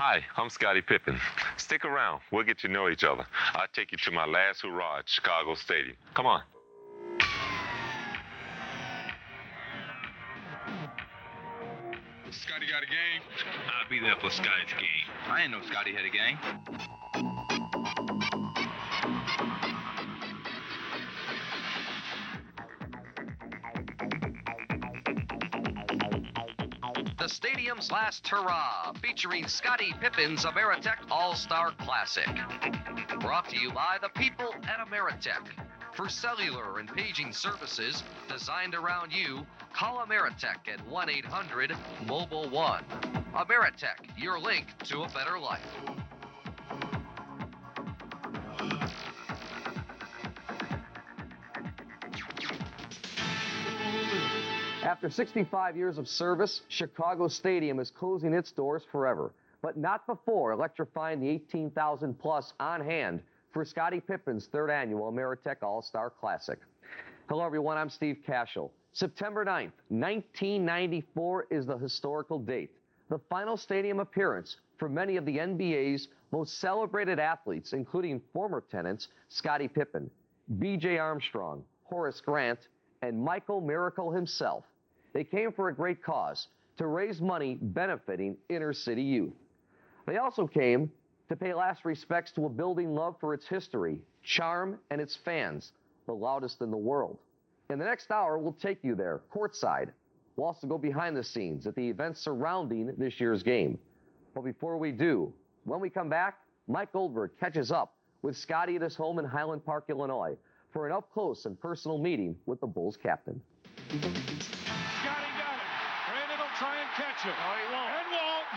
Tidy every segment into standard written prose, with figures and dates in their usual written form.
Hi, I'm Scottie Pippen. Stick around. We'll get to know each other. I'll take you to my last hurrah at Chicago Stadium. Come on. Scottie got a game? I'll be there for Scottie's game. I didn't know Scottie had a game. The stadium's last hurrah, featuring Scottie Pippen's Ameritech All-Star Classic. Brought to you by the people at Ameritech. For cellular and paging services designed around you, call Ameritech at 1-800-MOBILE-1. Ameritech, your link to a better life. After 65 years of service, Chicago Stadium is closing its doors forever, but not before electrifying the 18,000-plus on hand for Scottie Pippen's third annual Ameritech All-Star Classic. Hello, everyone. I'm Steve Cashel. September 9th, 1994 is the historical date, the final stadium appearance for many of the NBA's most celebrated athletes, including former tenants Scottie Pippen, B.J. Armstrong, Horace Grant, and Michael Miracle himself. They came for a great cause, to raise money benefiting inner-city youth. They also came to pay last respects to a building loved for its history, charm, and its fans, the loudest in the world. In the next hour, we'll take you there, courtside. We'll also go behind the scenes at the events surrounding this year's game. But before we do, when we come back, Mike Goldberg catches up with Scottie at his home in Highland Park, Illinois, for an up-close and personal meeting with the Bulls captain. Scottie got it. Brandon will try and catch him. Oh, he won't. And won't.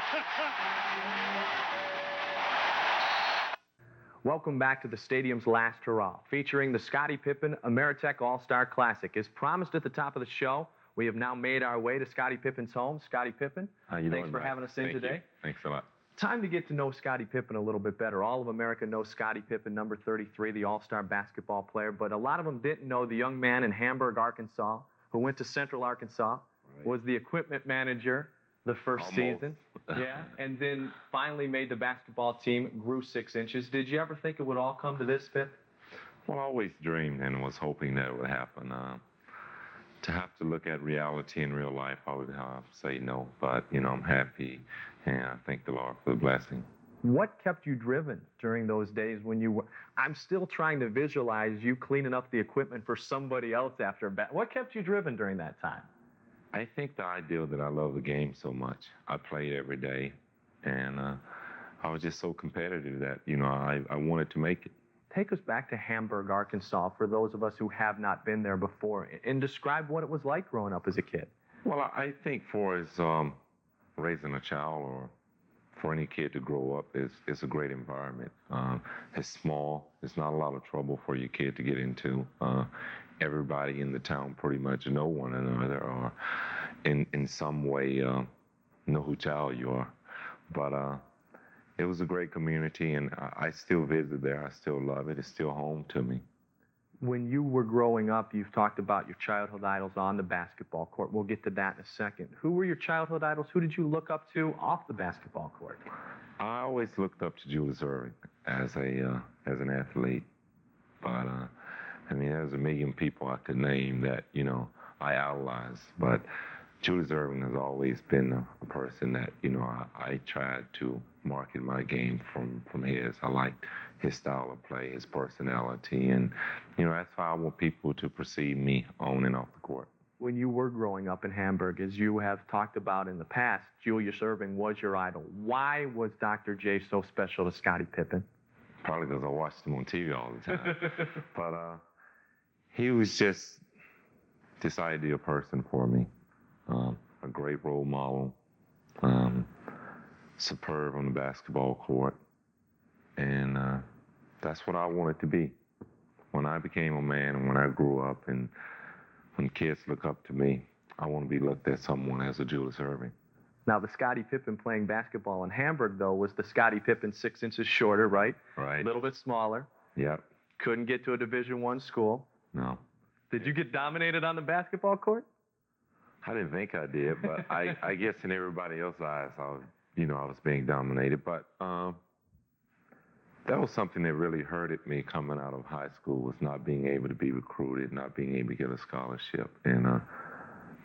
Welcome back to the stadium's last hurrah, featuring the Scottie Pippen Ameritech All-Star Classic. As promised at the top of the show, we have now made our way to Scottie Pippen's home. Scottie Pippen, thanks for having us in today. Thanks a lot. Time to get to know Scottie Pippen a little bit better. All of America knows Scottie Pippen, number 33, the all-star basketball player, but a lot of them didn't know the young man in Hamburg, Arkansas, who went to Central Arkansas, was the equipment manager the first season, and then finally made the basketball team, grew 6 inches. Did you ever think it would all come to this, Pip? Well, I always dreamed and was hoping that it would happen. To have to look at reality in real life, I would say no, but, you know, I'm happy, and I thank the Lord for the blessing. What kept you driven during those days when you were... I'm still trying to visualize you cleaning up the equipment for somebody else after a bat. What kept you driven during that time? I think the idea that I love the game so much. I played every day, and I was just so competitive that, you know, I wanted to make it. Take us back to Hamburg, Arkansas, for those of us who have not been there before, and describe what it was like growing up as a kid. Well, I think for as raising a child or for any kid to grow up, it's a great environment. It's small. It's not a lot of trouble for your kid to get into. Everybody in the town pretty much know one another or in some way know who child you are. But it was a great community, and I still visit there. I still love it. It's still home to me. When you were growing up, you've talked about your childhood idols on the basketball court. We'll get to that in a second. Who were your childhood idols? Who did you look up to off the basketball court? I always looked up to Julius Erving as an athlete. But, I mean, there's a million people I could name that, you know, I idolize. But Julius Erving has always been a person that, you know, I tried to market my game from his. I liked his style of play, his personality, and, you know, that's how I want people to perceive me on and off the court. When you were growing up in Hamburg, as you have talked about in the past, Julius Erving was your idol. Why was Dr. J so special to Scottie Pippen? Probably because I watched him on TV all the time. But he was just this ideal person for me. A great role model, superb on the basketball court, and that's what I wanted to be. When I became a man and when I grew up and when kids look up to me, I want to be looked at someone as a Julius Erving. Now, the Scottie Pippen playing basketball in Hamburg, though, was the Scottie Pippen 6 inches shorter, right? Right. A little bit smaller. Yep. Couldn't get to a Division I school. No. Did you get dominated on the basketball court? I didn't think I did, but I guess in everybody else's eyes, I was being dominated. But that was something that really hurted me coming out of high school, was not being able to be recruited, not being able to get a scholarship. And,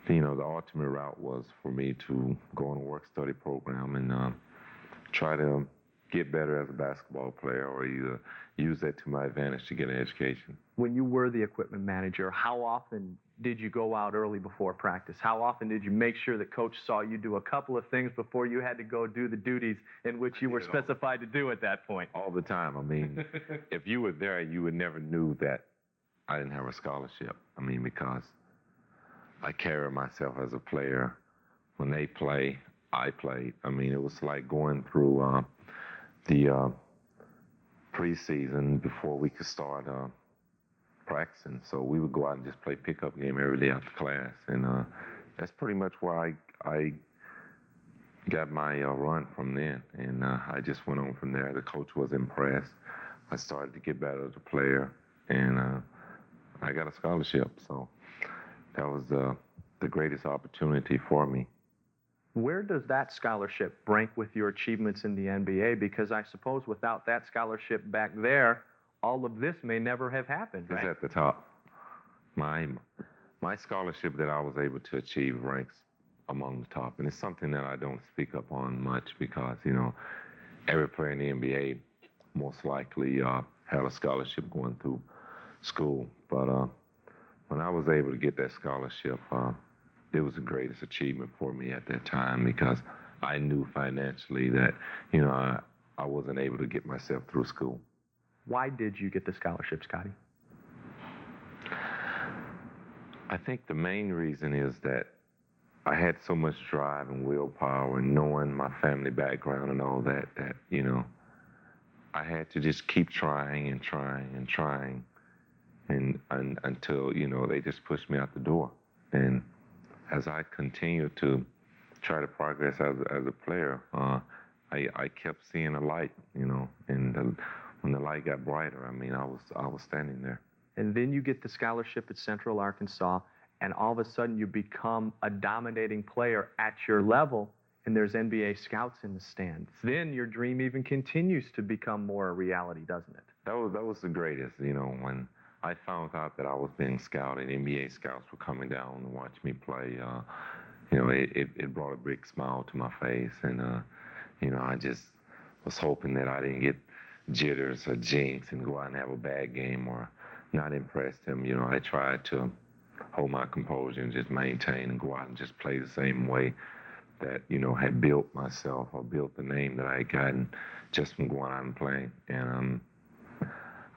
the ultimate route was for me to go on a work-study program and try to get better as a basketball player, or either use that to my advantage to get an education. When you were the equipment manager, how often did you go out early before practice? How often did you make sure that coach saw you do a couple of things before you had to go do the duties in which you were specified to do at that point? All the time. I mean, if you were there, you would never knew that I didn't have a scholarship. I mean, because I carry myself as a player. When they play, I played. I mean, it was like going through the preseason before we could start practicing. So we would go out and just play pickup game every day after class. And that's pretty much where I got my run from then. And I just went on from there. The coach was impressed. I started to get better as a player. And I got a scholarship. So that was the greatest opportunity for me. Where does that scholarship rank with your achievements in the NBA? Because I suppose without that scholarship back there, all of this may never have happened, right? It's at the top. My scholarship that I was able to achieve ranks among the top. And it's something that I don't speak up on much because, every player in the NBA most likely had a scholarship going through school. But when I was able to get that scholarship, it was the greatest achievement for me at that time because I knew financially that, I wasn't able to get myself through school. Why did you get the scholarship, Scottie? I think the main reason is that I had so much drive and willpower and knowing my family background and all that, I had to just keep trying and trying and trying and until, they just pushed me out the door. And as I continued to try to progress as a player, I kept seeing a light, and when the light got brighter, I mean, I was standing there. And then you get the scholarship at Central Arkansas, and all of a sudden you become a dominating player at your level, and there's NBA scouts in the stands. Then your dream even continues to become more a reality, doesn't it? That was the greatest, when I found out that I was being scouted. NBA scouts were coming down to watch me play. It brought a big smile to my face, and I just was hoping that I didn't get jitters or jinx and go out and have a bad game or not impress them. I tried to hold my composure and just maintain and go out and just play the same way that had built myself or built the name that I had gotten just from going out and playing. And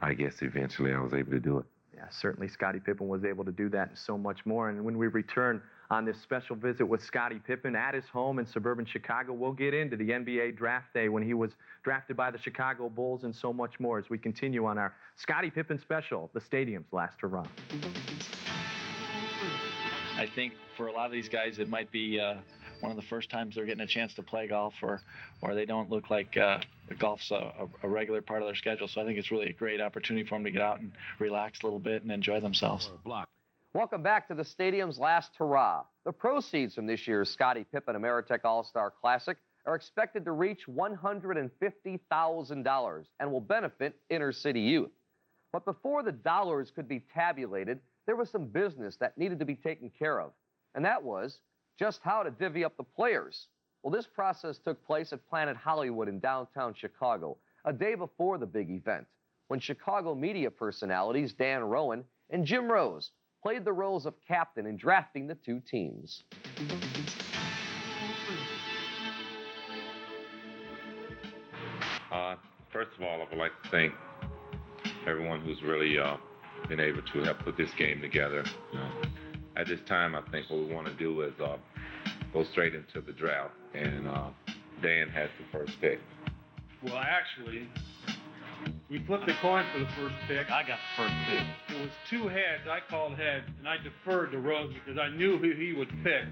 I guess eventually I was able to do it. Yeah, certainly Scottie Pippen was able to do that and so much more. And when we return on this special visit with Scottie Pippen at his home in suburban Chicago, we'll get into the NBA draft day when he was drafted by the Chicago Bulls and so much more as we continue on our Scottie Pippen special, The Stadium's Last Hurrah. I think for a lot of these guys, it might be one of the first times they're getting a chance to play golf, or they don't look like golf's a regular part of their schedule. So I think it's really a great opportunity for them to get out and relax a little bit and enjoy themselves. Welcome back to the Stadium's Last Hurrah. The proceeds from this year's Scottie Pippen Ameritech All-Star Classic are expected to reach $150,000 and will benefit inner-city youth. But before the dollars could be tabulated, there was some business that needed to be taken care of, and that was just how to divvy up the players. Well, this process took place at Planet Hollywood in downtown Chicago, a day before the big event, when Chicago media personalities Dan Rowan and Jim Rose played the roles of captain in drafting the two teams. First of all, I would like to thank everyone who's really been able to help put this game together. At this time, I think what we want to do is go straight into the draft, and Dan has the first pick. Well, actually, we flipped the coin for the first pick. I got the first pick. It was two heads. I called heads, and I deferred to Rose because I knew who he would pick.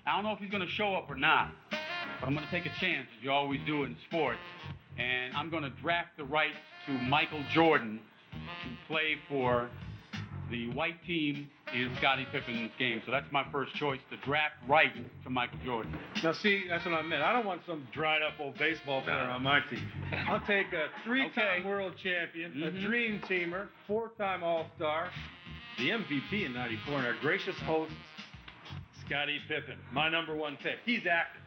I don't know if he's going to show up or not, but I'm going to take a chance, as you always do in sports. And I'm going to draft the rights to Michael Jordan to play for the white team is Scottie Pippen's game. So that's my first choice, to draft right to Michael Jordan. Now, see, that's what I meant. I don't want some dried-up old baseball player on my team. I'll take a three-time world champion, a dream teamer, four-time All-Star, the MVP in '94, and our gracious host, Scottie Pippen, my number one pick. He's active.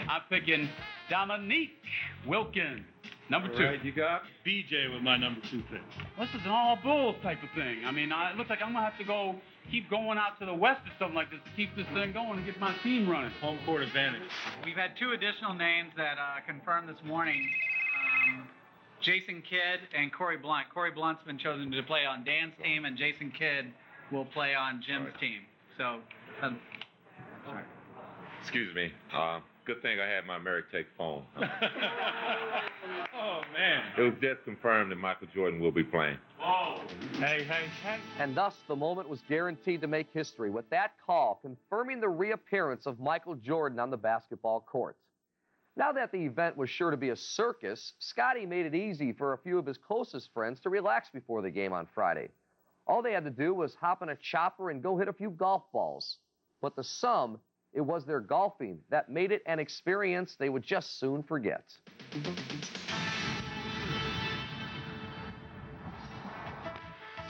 I'm picking Dominique Wilkins, number 2. Right, you got BJ with my number 2 pick. This is an all Bulls type of thing. I mean, it looks like I'm going to have to keep going out to the West or something like this to keep this thing going and get my team running. Home court advantage. We've had 2 additional names that confirmed this morning. Jason Kidd and Corey Blunt. Corey Blunt's been chosen to play on Dan's team, and Jason Kidd will play on Jim's team. So, Excuse me. Good thing I had my Ameritech phone. Oh, man. It was just confirmed that Michael Jordan will be playing. Whoa. Hey. And thus, the moment was guaranteed to make history with that call confirming the reappearance of Michael Jordan on the basketball court. Now that the event was sure to be a circus, Scottie made it easy for a few of his closest friends to relax before the game on Friday. All they had to do was hop on a chopper and go hit a few golf balls. But to some, it was their golfing that made it an experience they would just soon forget.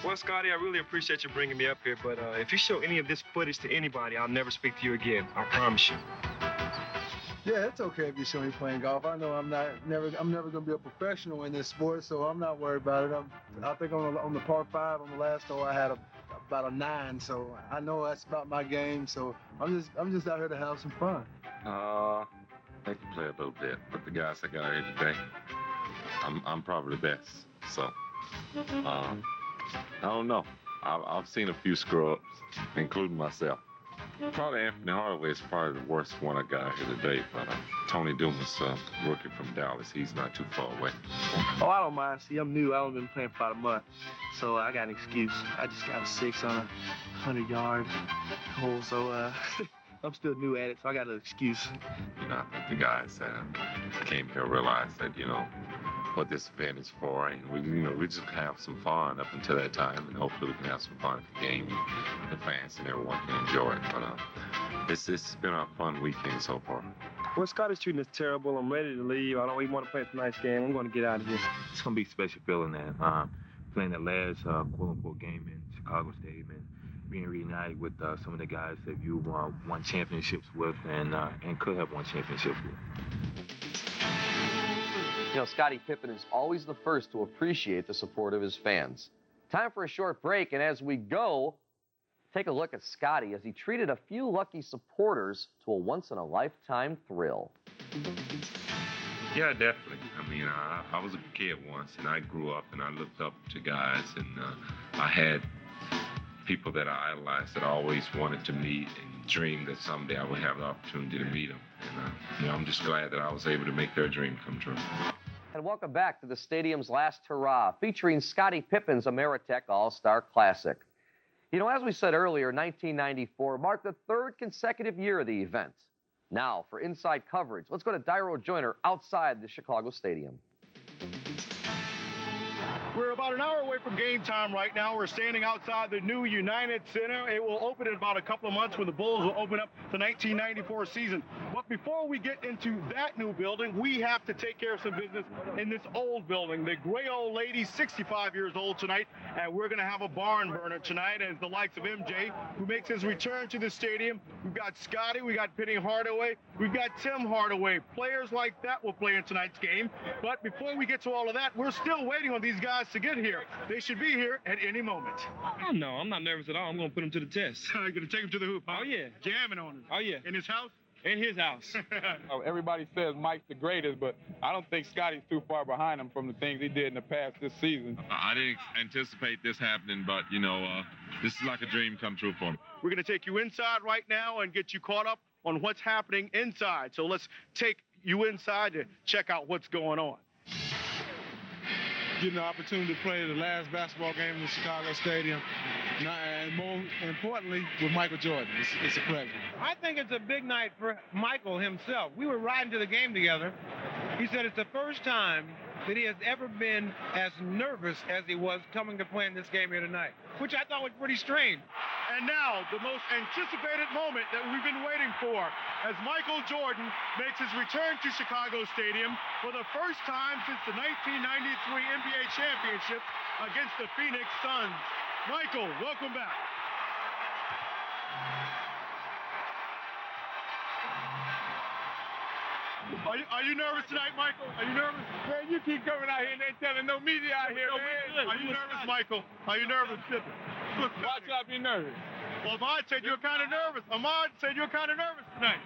Well, Scottie, I really appreciate you bringing me up here, but if you show any of this footage to anybody, I'll never speak to you again. I promise you. Yeah, it's okay if you show me playing golf. I know I'm never gonna be a professional in this sport, so I'm not worried about it. I think on the par 5 on the last hole I had about a 9, so I know that's about my game. So I'm just out here to have some fun. I can play a little bit, but the guys I got here today, I'm probably the best. So I don't know. I've seen a few screw-ups, including myself. Probably Anthony Hardaway is probably the worst one I got here today, but Tony Dumas, rookie from Dallas, he's not too far away. Oh, I don't mind. See, I'm new. I've only been playing for about a month, so I got an excuse. I just got a 6 on a 100-yard hole, so I'm still new at it, so I got an excuse. You know, I think the guys that came here realized that, you know, what this event is for, and we just have some fun up until that time, and hopefully we can have some fun at the game, and the fans and everyone can enjoy it. But it's been a fun weekend so far. Well, Scottie's treating us terrible. I'm ready to leave. I don't even want to play tonight's game. I'm going to get out of here. It's going to be a special feeling that playing that last quote-unquote game in Chicago Stadium and being reunited with some of the guys that you won championships with and could have won championships with. You know, Scottie Pippen is always the first to appreciate the support of his fans. Time for a short break, and as we go, take a look at Scottie as he treated a few lucky supporters to a once-in-a-lifetime thrill. Yeah, definitely. I mean, I was a kid once, and I grew up, and I looked up to guys, and I had people that I idolized that I always wanted to meet and dreamed that someday I would have the opportunity to meet them. And, you know, I'm just glad that I was able to make their dream come true. And welcome back to the stadium's last hurrah, featuring Scottie Pippen's Ameritech All-Star Classic. You know, as we said earlier, 1994 marked the 3rd consecutive year of the event. Now, for inside coverage, let's go to Dairo Joyner outside the Chicago Stadium. We're about an hour away from game time right now. We're standing outside the new United Center. It will open in about a couple of months when the Bulls will open up the 1994 season. But before we get into that new building, we have to take care of some business in this old building. The gray old lady, 65 years old tonight, and we're going to have a barn burner tonight as the likes of MJ, who makes his return to the stadium. We've got Scottie, we got Penny Hardaway, we've got Tim Hardaway. Players like that will play in tonight's game. But before we get to all of that, we're still waiting on these guys to get here. They should be here at any moment. Oh, no, I'm not nervous at all. I'm going to put them to the test. You're going to take them to the hoop, huh? Oh, yeah. Jamming on them. Oh, yeah. In his house? In his house. Everybody says Mike's the greatest, but I don't think Scottie's too far behind him from the things he did in the past this season. I didn't anticipate this happening, but, you know, this is like a dream come true for me. We're going to take you inside right now and get you caught up on what's happening inside. So let's take you inside to check out what's going on. Getting the opportunity to play the last basketball game in the Chicago Stadium, and more importantly, with Michael Jordan. It's a pleasure. I think it's a big night for Michael himself. We were riding to the game together. He said it's the first time that he has ever been as nervous as he was coming to play in this game here tonight, which I thought was pretty strange. And now, the most anticipated moment that we've been waiting for, as Michael Jordan makes his return to Chicago Stadium for the first time since the 1993 NBA championship against the Phoenix Suns. Michael, welcome back. Are you nervous tonight, Michael? Are you nervous? Man, you keep coming out here and ain't telling no media out here, man. Are you nervous, Michael? Are you nervous? Why should I be nervous? Well, Ahmad said you were kind of nervous. Ahmad said you were kind of nervous tonight.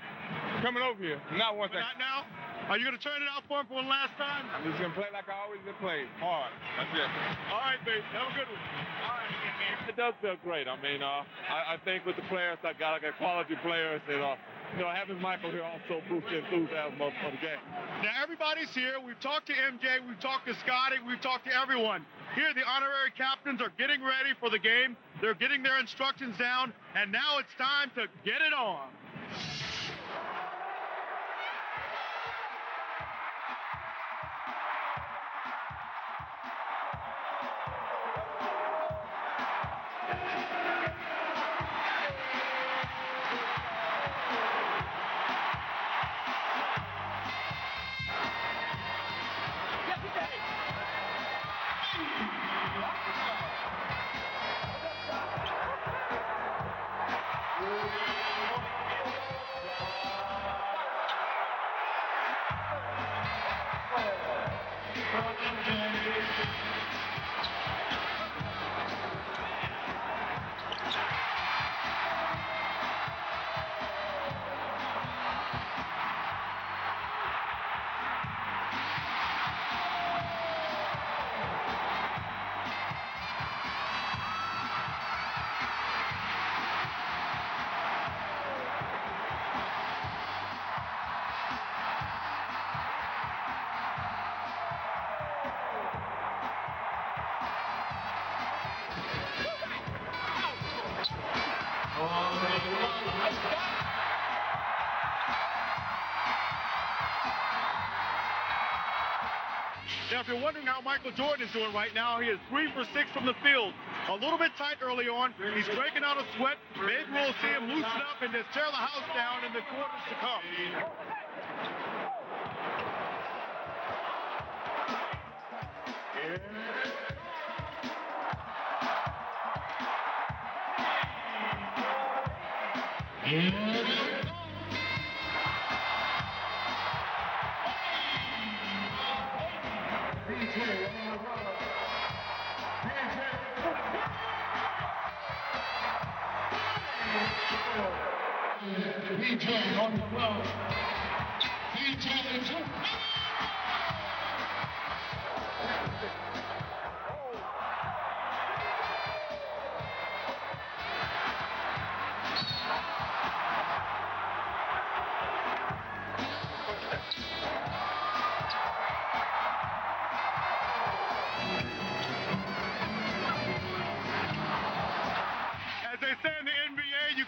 Coming over here. Not one thing. Not now? Are you going to turn it out for him for one last time? I'm just going to play like I always been playing. Hard. That's it. All right, babe. Have a good one. All right, man. It does feel great. I mean, I think with the players I got quality players, having Michael here also boosts the enthusiasm of the game. Now, everybody's here. We've talked to MJ. We've talked to Scottie. We've talked to everyone. Here, the honorary captains are getting ready for the game. They're getting their instructions down, and now it's time to get it on. Now, if you're wondering how Michael Jordan is doing right now, he is 3 for 6 from the field. A little bit tight early on. He's breaking out a sweat. Maybe we'll see him loosen up and just tear the house down in the quarters to come. on the floor.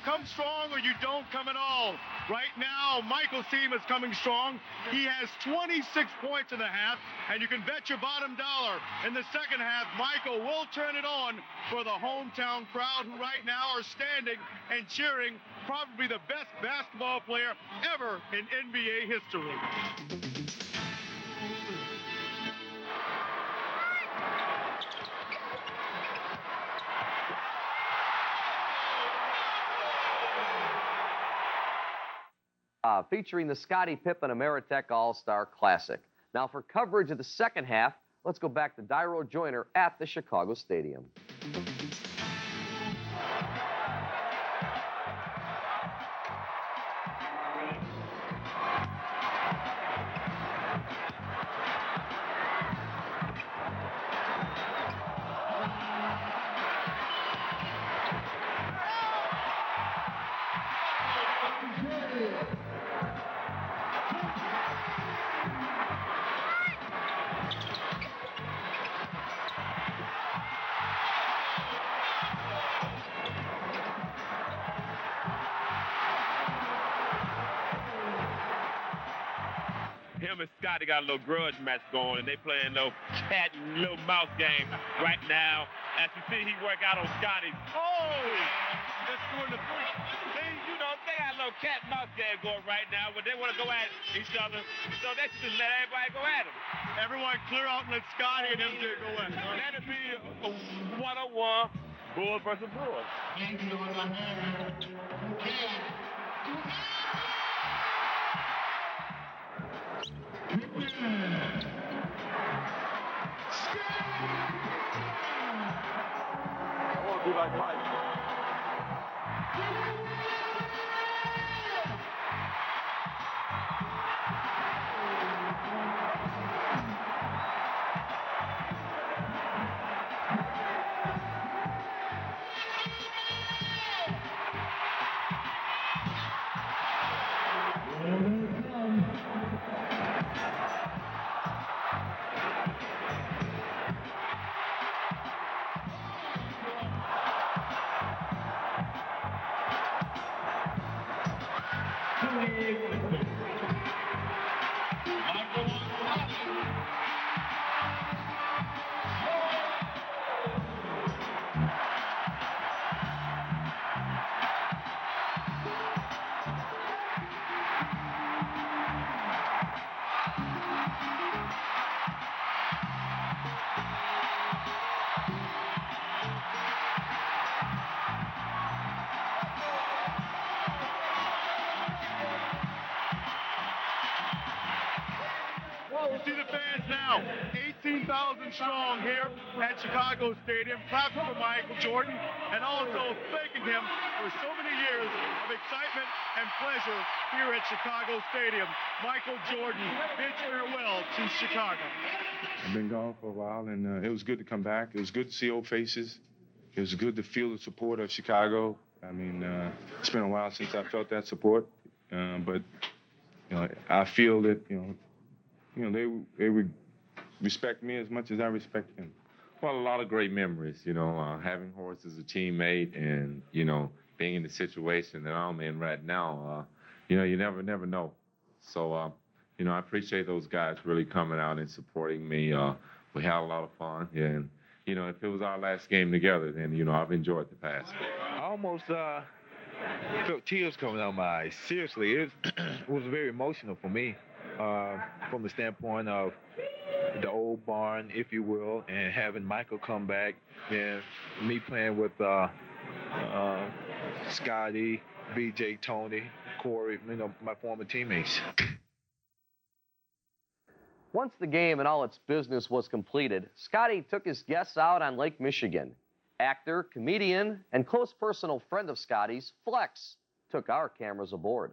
Come strong or you don't come at all. Right now, Michael's team is coming strong. He has 26 points in the half, and you can bet your bottom dollar in the second half, Michael will turn it on for the hometown crowd, who right now are standing and cheering probably the best basketball player ever in NBA history. Featuring the Scottie Pippen Ameritech All-Star Classic. Now, for coverage of the second half, let's go back to Dyro Joyner at the Chicago Stadium. him and Scottie got a little grudge match going, and they playing a little cat and little mouse game right now. As you see, he work out on Scottie. Oh, just doing the three. You know, they got a little cat and mouse game going right now, but they want to go at each other, so they should just let everybody go at them. Everyone clear out and let Scottie and MJ go in. Let it be a one-on-one, Bulls versus Bulls. I want to be like Mike. You see the fans now, 18,000 strong here at Chicago Stadium, clapping for Michael Jordan, and also thanking him for so many years of excitement and pleasure here at Chicago Stadium. Michael Jordan bids farewell to Chicago. I've been gone for a while, and it was good to come back. It was good to see old faces. It was good to feel the support of Chicago. I mean, it's been a while since I felt that support, but you know, I feel that they would respect me as much as I respect them. Well, a lot of great memories, having Horace as a teammate and, being in the situation that I'm in right now, you never know. So, I appreciate those guys really coming out and supporting me. We had a lot of fun. And, if it was our last game together, then, I've enjoyed the past. I almost felt tears coming out of my eyes. Seriously, it was very emotional for me. From the standpoint of the old barn, if you will, and having Michael come back, and me playing with Scottie, BJ, Tony, Corey, my former teammates. Once the game and all its business was completed, Scottie took his guests out on Lake Michigan. Actor, comedian, and close personal friend of Scottie's, Flex, took our cameras aboard.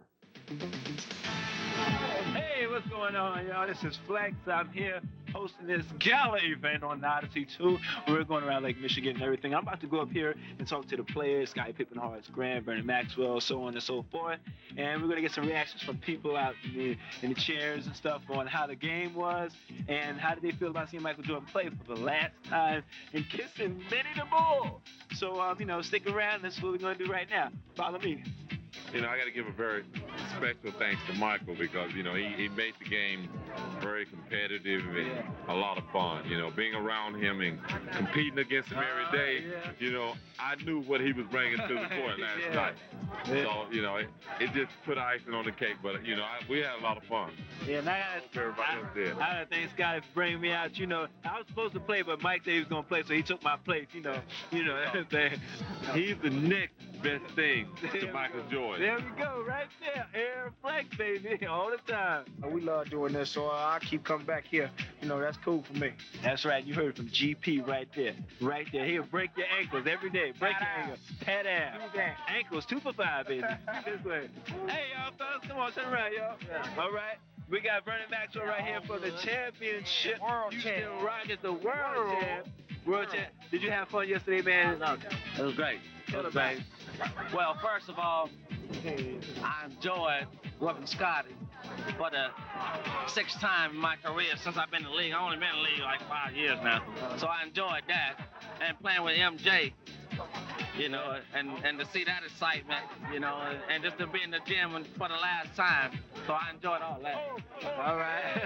Hey, what's going on, y'all? This is Flex. I'm here hosting this gala event on Odyssey 2. We're going around Lake Michigan and everything. I'm about to go up here and talk to the players, Scottie Pippen, Horace Grant, Bernie Maxwell, so on and so forth. And we're going to get some reactions from people out in the chairs and stuff on how the game was and how did they feel about seeing Michael Jordan play for the last time and kissing Benny the Bull. So, stick around. That's what we're going to do right now. Follow me. I got to give a very special thanks to Michael because, he made the game very competitive and a lot of fun. Being around him and competing against him every day, I knew what he was bringing to the court last night. So, it just put icing on the cake. But, we had a lot of fun. Yeah, and I gotta thank Scottie for bringing me out. I was supposed to play, but Mike said he was going to play, so he took my place. He's the next best thing to Michael Jordan. There we go, right there. Air Flex, baby, all the time. We love doing this, so I keep coming back here. That's cool for me. That's right. You heard from GP right there. Right there. He'll break your ankles every day. Break your ankles. Pat out. Ankles 2 for 5, baby. This way. Hey, y'all, fellas. Come on, turn around, y'all. All right. We got Bernie Maxwell right here for the championship. Houston Rockets, the world champ. World champ. Did you have fun yesterday, man? It was great. It was great. Well, first of all, I enjoyed working Scottie for the 6th time in my career since I've been in the league. I've only been in the league like 5 years now. So I enjoyed that. And playing with MJ, you know, and to see that excitement, you know, and just to be in the gym for the last time. So I enjoyed all that. All right.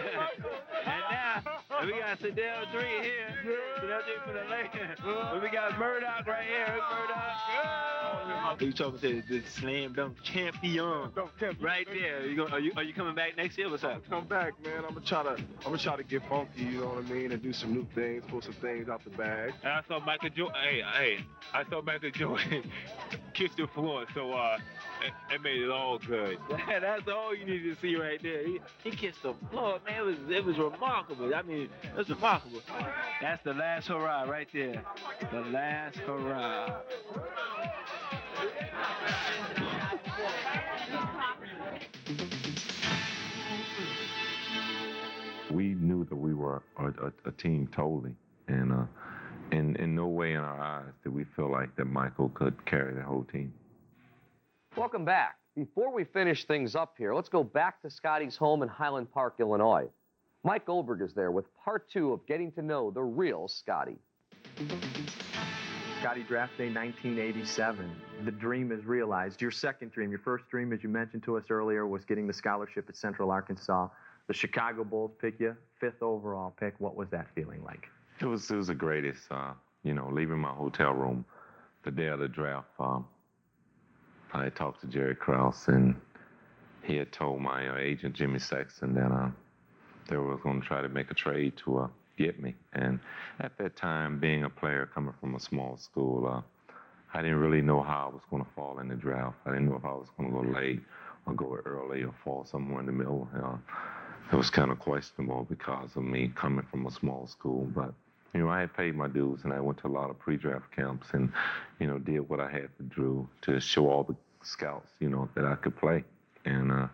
And now we got Sedell 3 here. Sedell 3 for the Lakers. We got Murdoch right here. Murdoch. You talking to the slam dunk champion right there. Are you coming back next year? What's up? Come back, man. I'm gonna try to get funky, you know what I mean, and do some new things, pull some things out the bag. And I saw Michael Jordan. I saw Michael Jordan kiss the floor, so it made it all good. That's all you need to see right there. He kissed the floor, man. It was remarkable. I mean, it was remarkable. That's the last hurrah right there. The last hurrah. We knew that we were a team totally, and in no way in our eyes did we feel like that Michael could carry the whole team. Welcome back. Before we finish things up here, let's go back to Scottie's home in Highland Park, Illinois. Mike Goldberg is there with part 2 of getting to know the real Scottie. Scottie, draft day 1987. The dream is realized. Your second dream, your first dream, as you mentioned to us earlier, was getting the scholarship at Central Arkansas. The Chicago Bulls pick you, 5th overall pick. What was that feeling like? It was the greatest. Leaving my hotel room the day of the draft. I had talked to Jerry Krause, and he had told my agent Jimmy Sexton that they were going to try to make a trade to get me. And at that time, being a player coming from a small school, I didn't really know how I was going to fall in the draft. I didn't know if I was going to go late or go early or fall somewhere in the middle. It was kind of questionable because of me coming from a small school. But, I had paid my dues, and I went to a lot of pre-draft camps and, did what I had to do to show all the scouts, that I could play. And,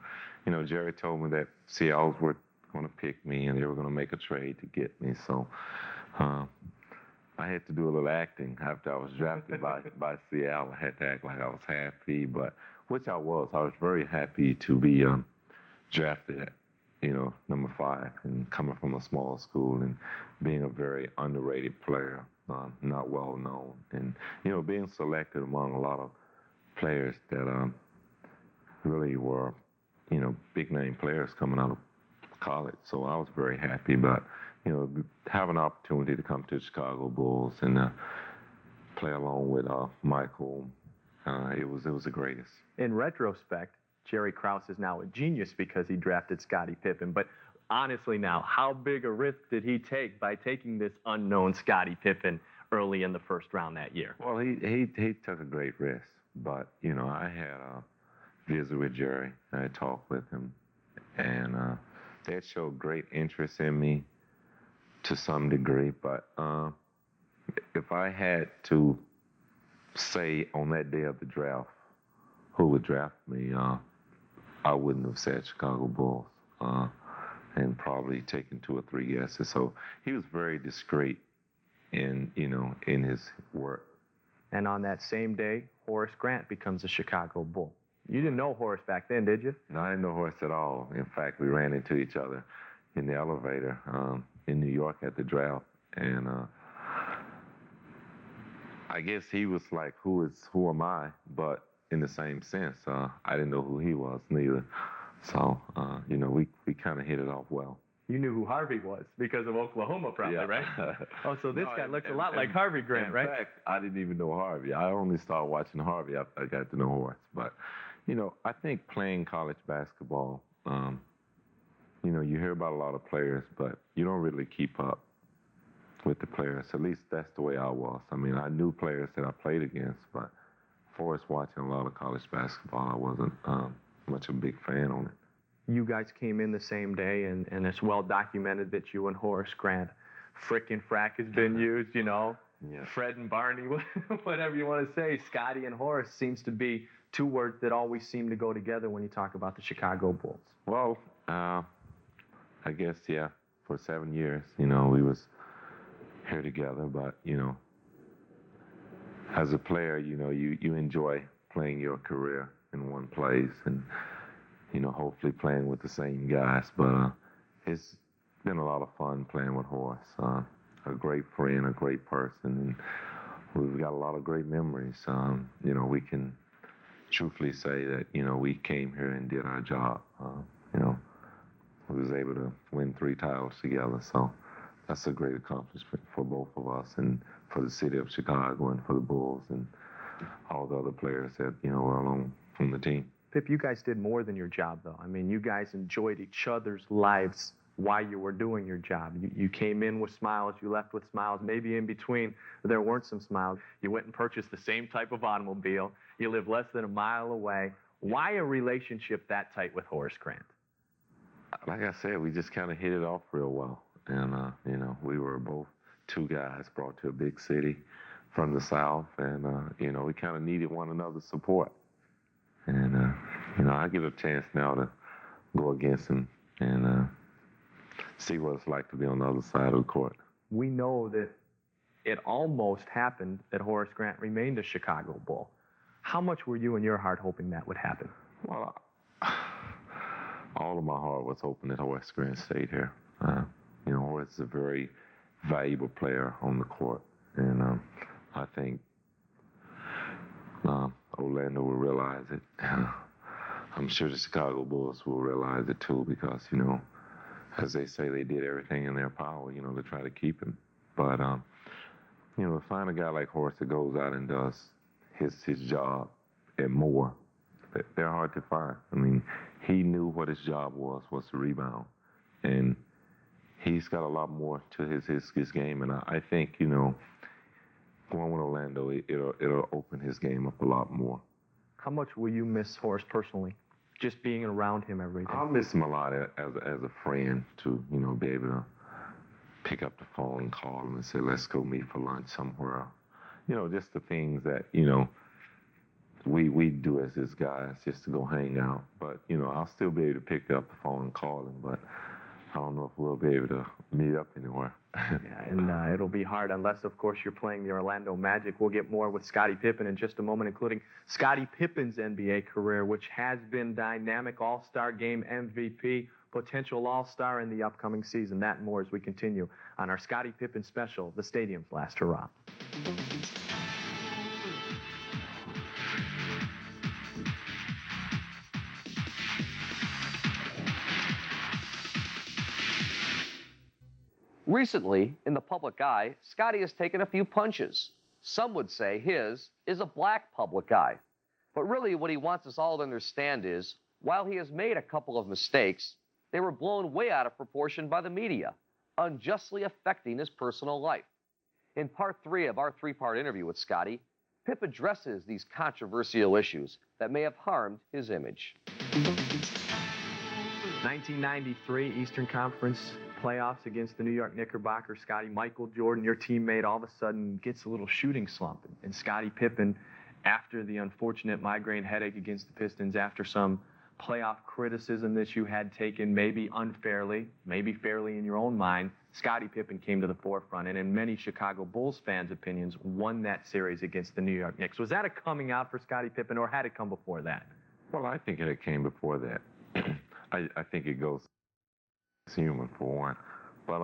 Jerry told me that Seattle were going to pick me and they were going to make a trade to get me. So I had to do a little acting after I was drafted by Seattle. I had to act like I was happy, but which I was. I was very happy to be drafted at, number 5 and coming from a small school and being a very underrated player, not well known. And, being selected among a lot of players that really were, big name players coming out of college. So I was very happy, but, have an opportunity to come to the Chicago Bulls and play along with Michael, it was the greatest. In retrospect, Jerry Krause is now a genius because he drafted Scottie Pippen. But honestly now, how big a risk did he take by taking this unknown Scottie Pippen early in the first round that year? Well, he took a great risk. But, I had a visit with Jerry. I had talked with him. And they showed great interest in me to some degree. But if I had to say on that day of the draft who would draft me, I wouldn't have said Chicago Bulls, and probably taken 2 or 3 guesses. So he was very discreet in his work. And on that same day, Horace Grant becomes a Chicago Bull. You didn't know Horace back then, did you? No, I didn't know Horace at all. In fact, we ran into each other in the elevator in New York at the draft. And I guess he was like, who am I? But in the same sense, I didn't know who he was neither. So, we kind of hit it off well. You knew who Harvey was because of Oklahoma, probably, yeah. Right? Oh, so this guy looks a lot like Harvey Grant, right? In fact, I didn't even know Harvey. I only started watching Harvey after I got to know Horace. But, I think playing college basketball, you hear about a lot of players, but you don't really keep up with the players. At least that's the way I was. I mean, I knew players that I played against, but as far as watching a lot of college basketball, I wasn't much of a big fan on it. You guys came in the same day, and it's well documented that you and Horace Grant, frickin' frack has been used, Yeah. Fred and Barney, whatever you want to say. Scottie and Horace seems to be 2 words that always seem to go together when you talk about the Chicago Bulls. Well, I guess, yeah, for 7 years, we was here together, but, as a player, you enjoy playing your career in one place and, hopefully playing with the same guys. But it's been a lot of fun playing with Horace. A great friend, a great person. And we've got a lot of great memories. You know, we can truthfully say that, you know, we came here and did our job. You know, we was able to win 3 titles together. So that's a great accomplishment for both of us and for the city of Chicago and for the Bulls and all the other players that, you know, were on the team. Pip, you guys did more than your job, though. I mean, you guys enjoyed each other's lives while you were doing your job. You came in with smiles, you left with smiles. Maybe in between there weren't some smiles. You went and purchased the same type of automobile. You live less than a mile away. Why a relationship that tight with Horace Grant? Like I said, we just kind of hit it off real well. And, you know, we were both 2 guys brought to a big city from the South. And, you know, we kind of needed one another's support. And, you know, I get a chance now to go against him and see what it's like to be on the other side of the court. We know that it almost happened that Horace Grant remained a Chicago Bull. How much were you in your heart hoping that would happen? Well, all of my heart was hoping that Horace Grant stayed here. You know, Horace is a very valuable player on the court. And I think Orlando will realize it. I'm sure the Chicago Bulls will realize it too because, you know, as they say, they did everything in their power, you know, to try to keep him. But, you know, to find a guy like Horace that goes out and does his job and more, they're hard to find. I mean, he knew what his job was to rebound. And he's got a lot more to his game. And I think, you know, going with Orlando, it'll open his game up a lot more. How much will you miss Horace personally, just being around him every day? I'll miss him a lot as a friend to, you know, be able to pick up the phone and call him and say, let's go meet for lunch somewhere. You know, just the things that, you know, we do as his guys just to go hang out. But, you know, I'll still be able to pick up the phone and call him, but I don't know if we'll be able to meet up anywhere. Yeah, and it'll be hard unless, of course, you're playing the Orlando Magic. We'll get more with Scottie Pippen in just a moment, including Scottie Pippen's NBA career, which has been dynamic. All-Star Game MVP, potential All-Star in the upcoming season. That and more as we continue on our Scottie Pippen special, The Stadium's Last Hurrah. Recently, in the public eye, Scottie has taken a few punches. Some would say his is a black public eye. But really what he wants us all to understand is, while he has made a couple of mistakes, they were blown way out of proportion by the media, unjustly affecting his personal life. In part 3 of our 3-part interview with Scottie, Pip addresses these controversial issues that may have harmed his image. 1993 Eastern Conference playoffs against the New York Knickerbockers. Scottie, Michael Jordan, your teammate, all of a sudden gets a little shooting slump. And Scottie Pippen, after the unfortunate migraine headache against the Pistons, after some playoff criticism that you had taken, maybe unfairly, maybe fairly in your own mind, Scottie Pippen came to the forefront and in many Chicago Bulls fans' opinions won that series against the New York Knicks. Was that a coming out for Scottie Pippen, or had it come before that? Well, I think it came before that. I think it goes human for one. But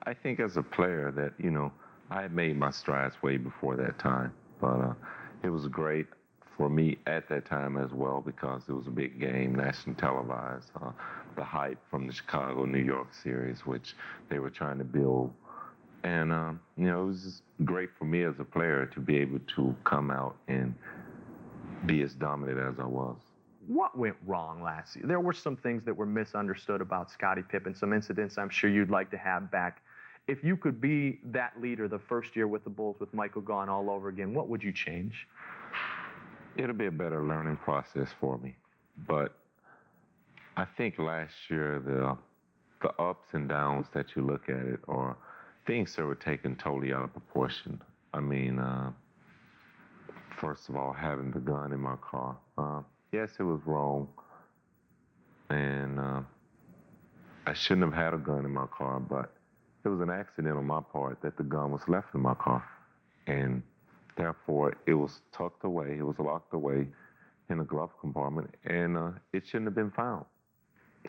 I think as a player that, you know, I had made my strides way before that time. But it was great for me at that time as well because it was a big game, nationally televised. The hype from the Chicago-New York series, which they were trying to build. And, you know, it was just great for me as a player to be able to come out and be as dominant as I was. What went wrong last season? There were some things that were misunderstood about Scottie Pippen, some incidents I'm sure you'd like to have back. If you could be that leader the first year with the Bulls with Michael gone all over again, what would you change? It'll be a better learning process for me. But I think last year the ups and downs that you look at it are things that were taken totally out of proportion. I mean, first of all, having the gun in my car. Yes, it was wrong, and I shouldn't have had a gun in my car, but it was an accident on my part that the gun was left in my car, and therefore it was tucked away, it was locked away in a glove compartment, and it shouldn't have been found.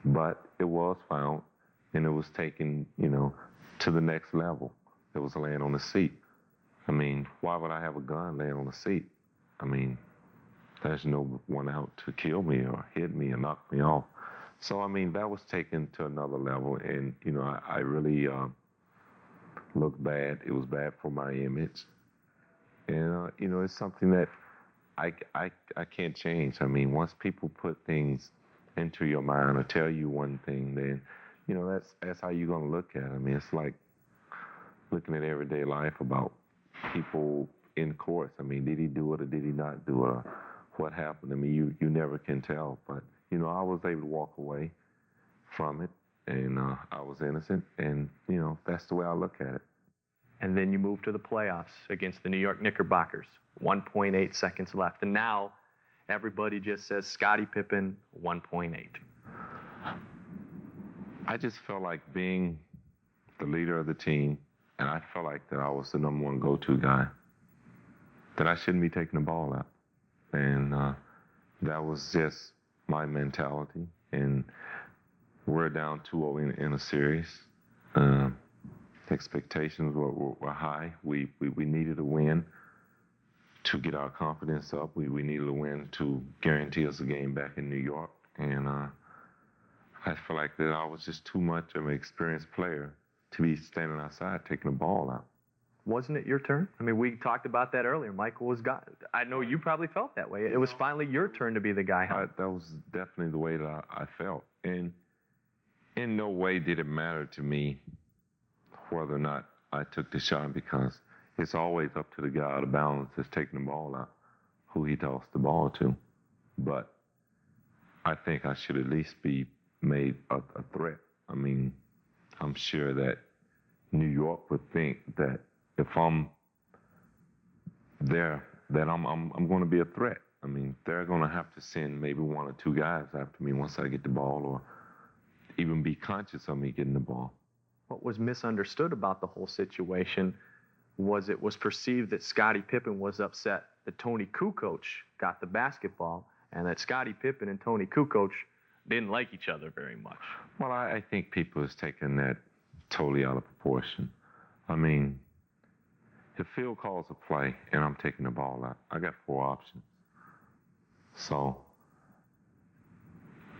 But it was found, and it was taken, you know, to the next level. It was laying on the seat. I mean, why would I have a gun laying on the seat? I mean, there's no one out to kill me or hit me or knock me off. So, I mean, that was taken to another level, and, you know, I really looked bad. It was bad for my image. And, you know, it's something that I can't change. I mean, once people put things into your mind or tell you one thing, then, you know, that's how you're going to look at it. I mean, it's like looking at everyday life about people in courts. I mean, did he do it or did he not do it? Or what happened? I mean, you never can tell. But, you know, I was able to walk away from it, and I was innocent, and, you know, that's the way I look at it. And then you move to the playoffs against the New York Knickerbockers. 1.8 seconds left. And now everybody just says Scottie Pippen 1.8. I just felt like being the leader of the team, and I felt like that I was the number one go-to guy, that I shouldn't be taking the ball out. And that was just my mentality. And we're down 2-0 in a series. Expectations were high. We needed a win to get our confidence up. We needed a win to guarantee us a game back in New York. And I feel like that I was just too much of an experienced player to be standing outside taking the ball out. Wasn't it your turn? I mean, we talked about that earlier. Michael was God. I know you probably felt that way. It was finally your turn to be the guy. That was definitely the way that I felt. And in no way did it matter to me whether or not I took the shot, because it's always up to the guy out of bounds that's taking the ball out, who he tossed the ball to. But I think I should at least be made a threat. I mean, I'm sure that New York would think that if I'm there, that I'm going to be a threat. I mean, they're going to have to send maybe one or two guys after me once I get the ball, or even be conscious of me getting the ball. What was misunderstood about the whole situation was it was perceived that Scottie Pippen was upset that Tony Kukoc got the basketball, and that Scottie Pippen and Tony Kukoc didn't like each other very much. Well, I think people has taken that totally out of proportion. I mean, if Phil calls a play and I'm taking the ball out, I got 4 options. So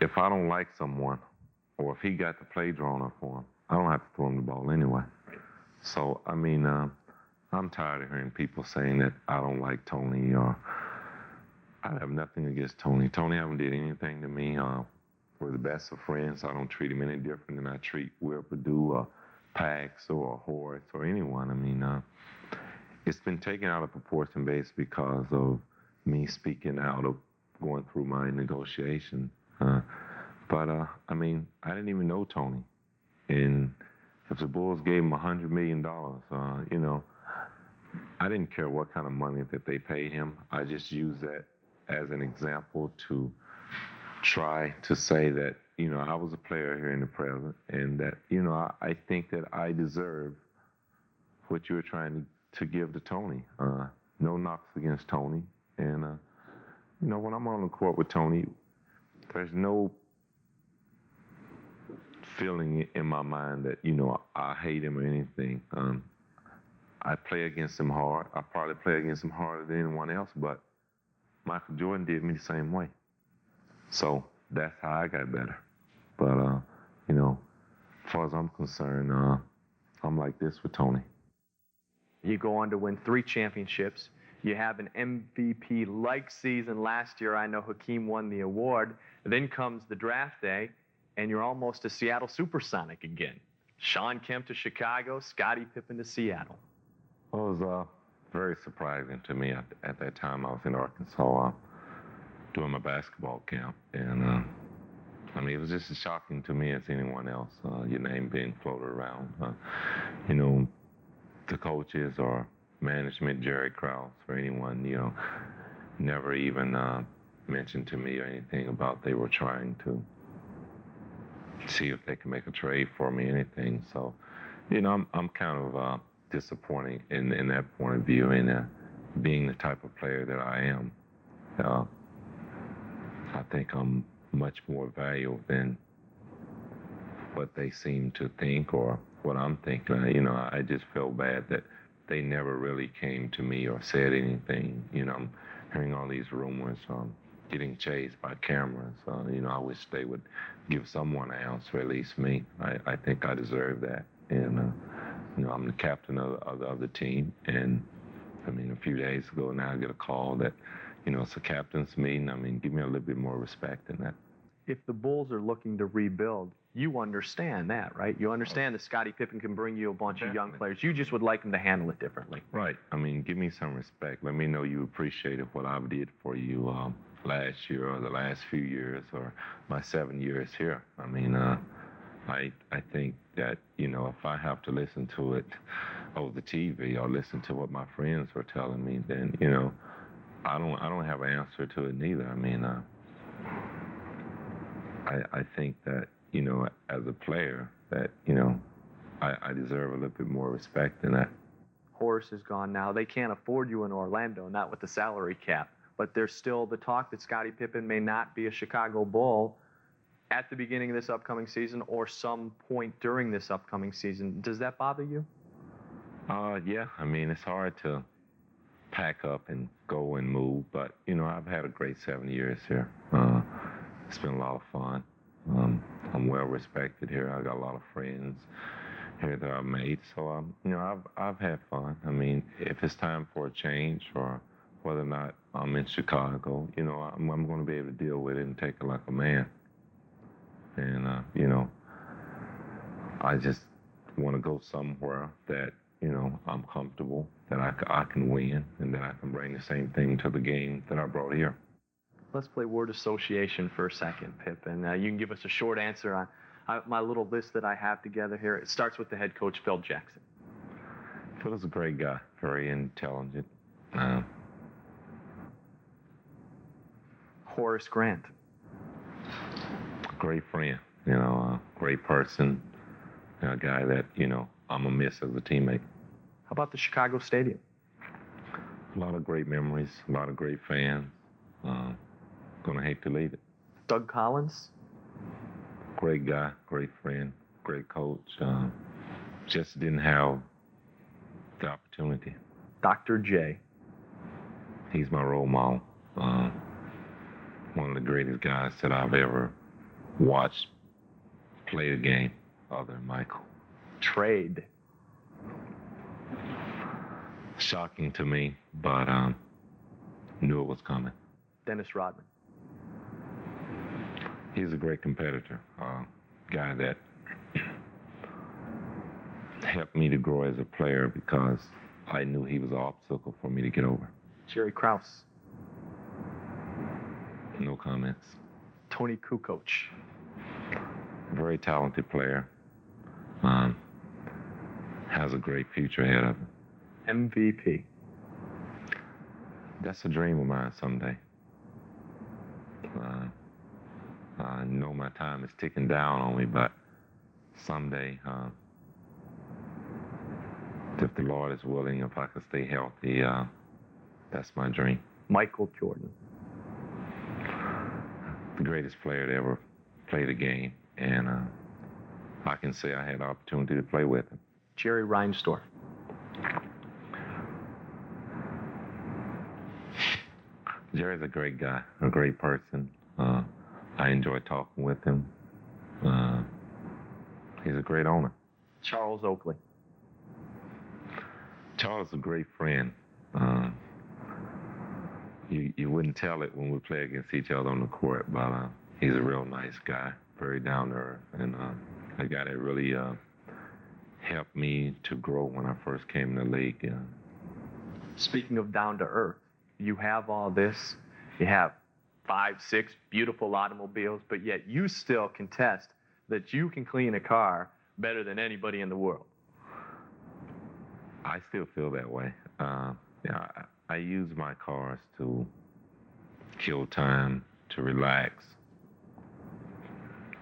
if I don't like someone, or if he got the play drawn up for him, I don't have to throw him the ball anyway. So, I mean, I'm tired of hearing people saying that I don't like Tony, or I have nothing against Tony. Tony haven't did anything to me. We're the best of friends. I don't treat him any different than I treat Will Perdue or Pax or Horace or anyone. I mean, it's been taken out of proportion based because of me speaking out of going through my negotiation. But I mean, I didn't even know Tony. And if the Bulls gave him $100 million, you know, I didn't care what kind of money that they paid him. I just used that as an example to try to say that, you know, I was a player here in the present, and that, you know, I think that I deserve what you were trying to give to Tony. No knocks against Tony. And, you know, when I'm on the court with Tony, there's no feeling in my mind that, you know, I hate him or anything. I play against him hard. I probably play against him harder than anyone else, but Michael Jordan did me the same way. So that's how I got better. But, you know, as far as I'm concerned, I'm like this with Tony. You go on to win 3 championships. You have an MVP-like season last year. I know Hakeem won the award. Then comes the draft day, and you're almost a Seattle Supersonic again. Shawn Kemp to Chicago, Scottie Pippen to Seattle. Well, it was very surprising to me at that time. I was in Arkansas doing my basketball camp. And, I mean, it was just as shocking to me as anyone else, your name being floated around. You know, the coaches or management, Jerry Krause, or anyone, you know, never even mentioned to me or anything about they were trying to see if they could make a trade for me, anything. So, you know, I'm kind of disappointed in that point of view, and being the type of player that I am. I think I'm much more valuable than what they seem to think or what I'm thinking. You know, I just feel bad that they never really came to me or said anything. You know, I'm hearing all these rumors, getting chased by cameras. You know, I wish they would give someone an ounce, or at least me. I think I deserve that. And, you know, I'm the captain of the team. And, I mean, a few days ago now I get a call that, you know, it's a captain's meeting. I mean, give me a little bit more respect than that. If the Bulls are looking to rebuild, you understand that, right? You understand that Scottie Pippen can bring you a bunch of young players. You just would like them to handle it differently. Right. I mean, give me some respect. Let me know you appreciated what I did for you last year or the last few years or my 7 years here. I mean, I think that, you know, if I have to listen to it over the TV or listen to what my friends were telling me, then, you know, I don't have an answer to it neither. I mean, I think that, you know, as a player, that, you know, I deserve a little bit more respect than that. Horace is gone now. They can't afford you in Orlando, not with the salary cap. But there's still the talk that Scottie Pippen may not be a Chicago Bull at the beginning of this upcoming season or some point during this upcoming season. Does that bother you? Yeah. I mean, it's hard to pack up and go and move, but, you know, I've had a great 7 years here. It's been a lot of fun. I'm well respected here. I got a lot of friends here that I've made. So, you know, I've had fun. I mean, if it's time for a change or whether or not I'm in Chicago, you know, I'm going to be able to deal with it and take it like a man. And, you know, I just want to go somewhere that, you know, I'm comfortable, that I can win, and that I can bring the same thing to the game that I brought here. Let's play word association for a second, Pippen. You can give us a short answer on my little list that I have together here. It starts with the head coach, Phil Jackson. Phil is a great guy, very intelligent. Horace Grant. Great friend, you know, great person, a guy that, you know, I'm going to miss as a teammate. How about the Chicago Stadium? A lot of great memories, a lot of great fans. Gonna hate to leave it. Doug Collins? Great guy, great friend, great coach. Just didn't have the opportunity. Dr. J. He's my role model. One of the greatest guys that I've ever watched play the game, other than Michael. Trade. Shocking to me, but knew it was coming. Dennis Rodman. He's a great competitor, guy that helped me to grow as a player because I knew he was an obstacle for me to get over. Jerry Krause. No comments. Tony Kukoc. Very talented player. Has a great future ahead of him. MVP. That's a dream of mine someday. I know my time is ticking down on me, but someday, if the Lord is willing, if I can stay healthy, that's my dream. Michael Jordan. The greatest player to ever play the game, and I can say I had the opportunity to play with him. Jerry Reinsdorf. Jerry's a great guy, a great person. I enjoy talking with him. He's a great owner. Charles Oakley. Charles is a great friend. You wouldn't tell it when we play against each other on the court, but he's a real nice guy, very down to earth, and a guy that really helped me to grow when I first came in the league. Yeah. Speaking of down to earth, you have all this. You have 5, 6 beautiful automobiles, but yet you still contest that you can clean a car better than anybody in the world. I still feel that way. Yeah, I use my cars to kill time, to relax.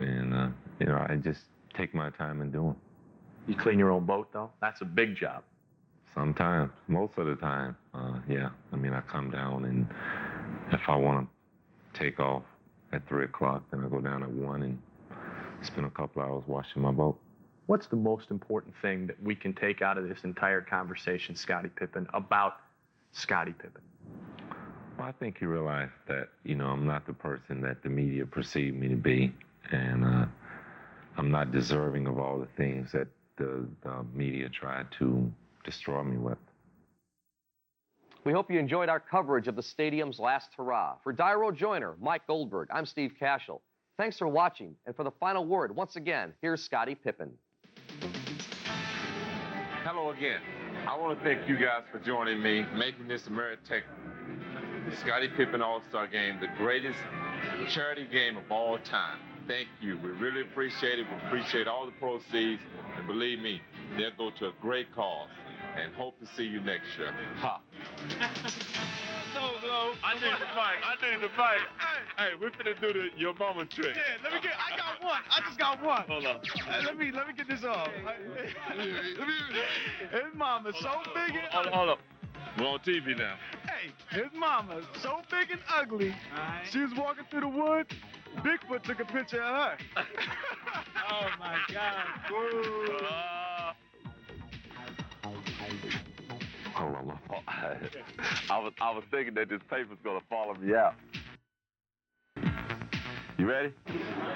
And, you know, I just take my time and do them. You clean your own boat, though? That's a big job. Sometimes, most of the time, yeah. I mean, I come down, and if I want to take off at 3 o'clock, then I go down at 1 and spend a couple hours washing my boat. What's the most important thing that we can take out of this entire conversation, Scottie Pippen, about Scottie Pippen? Well, I think you realize that, I'm not the person that the media perceive me to be, and I'm not deserving of all the things that the media tried to destroy me with. We hope you enjoyed our coverage of the stadium's last hurrah. For Dyro Joyner, Mike Goldberg, I'm Steve Cashel. Thanks for watching, and for the final word, once again, here's Scottie Pippen. Hello again. I want to thank you guys for joining me, making this Ameritech Scottie Pippen All-Star Game the greatest charity game of all time. Thank you. We really appreciate it. We appreciate all the proceeds, and believe me, they'll go to a great cause. And hope to see you next year. Ha. So, I need the mic. Hey, we're finna do your mama trick. Yeah, I got one. I just got one. Hold on. Let me get this off. His mama's so big and Hold up. We're on TV now. Hey, his mama's so big and ugly. She was walking through the woods. Bigfoot took a picture of her. Oh my God. Hold on, I was thinking that this paper's gonna follow me out. You ready?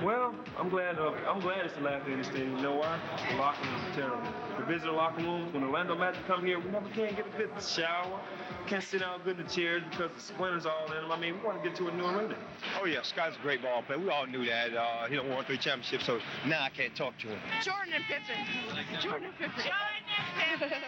Well, I'm glad it's the last day in the stadium. You know why? The locker rooms are terrible. The visitor locker rooms, when Orlando Magic come here, we never can get a good shower. Can't sit down good in the chairs because the splinters all in them. I mean, we want to get to a new arena. Oh, yeah, Scott's a great ball player. We all knew that. He don't won 3 championships, so now I can't talk to him. Jordan and Pippen. Jordan and Pippen.